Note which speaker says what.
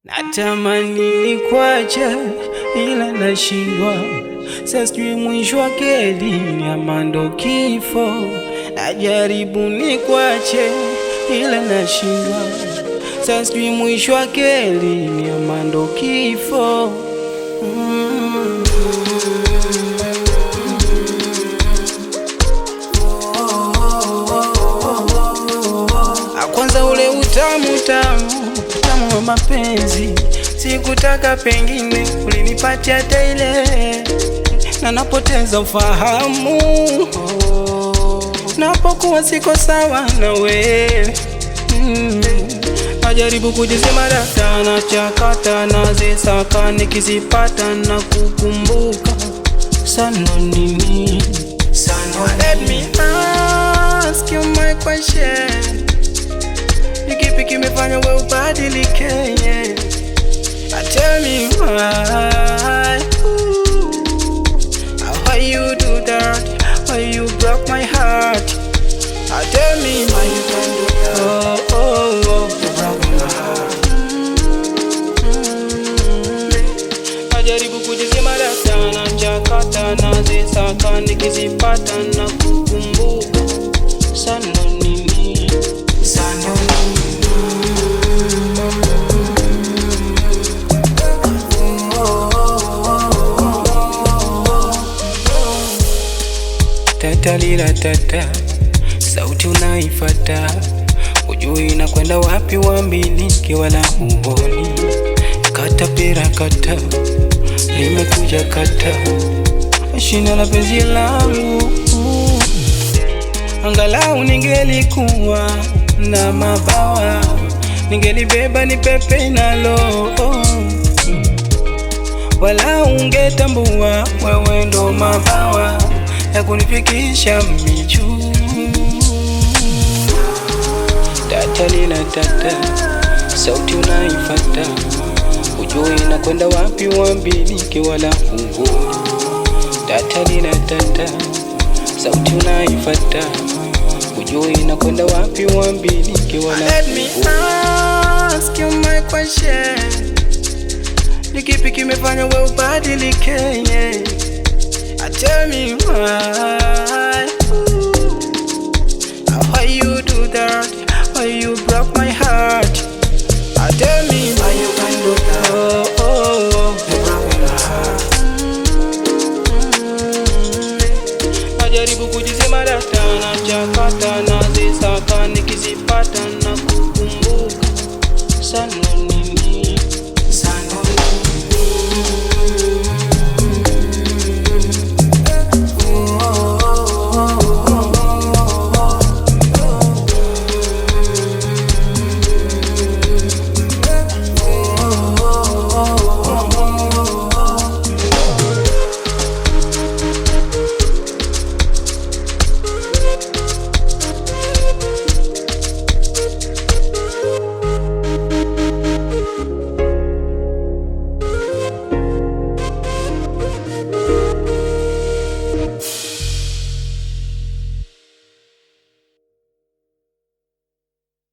Speaker 1: Natamani nikwache ila nashindwa, sijui mwisho wake lini ama ndo kifo. Najaribu nikwache ila nashindwa, sijui mwisho wake lini ama ndo kifo. Kwanza ule utamu wa mapenzi sikutaka, pengine ulinipatia tele na napoteza ufahamu napokuwa siko sawa na wewe. Najaribu kujisema data na chakata na zisaka, nikizipata na kukumbuka sana nini sana. Let me ask you my question, kipi kimefanya wewe ubadilike? Tell me why, why you do that, why you broke my heart. Tell me why you can do that, you broke my heart. Najaribu kujisema data na chakata na zisaka, nikizipata na kukumbuka sana nini sana. Tata lila tata, sauti unaifata, ujui inakwenda wapi, wambiliki wala uoni. Kata pera kata, limekuja kata, shina la penzi langu. Angalau ningelikuwa na mabawa, ningelibeba ni pepe nalo, wala ungetambua wewe ndo mabawa ya kunifikisha miju. Tata lila tata, sauti unaifata, ujui inakwenda wapi, wambiliki wala uoni. Tata lila tata, sauti unaifata, ujui inakwenda wapi, wambiliki wala. Let me ask you my question, ni kipi kimefanya wewe ubadilike? Tell me why, why you do that, why you broke my heart. Tell me why you can do that, you broke my heart. Najaribu kujisema data na chakata na zisaka, nikizipata na kukumbuka sana nini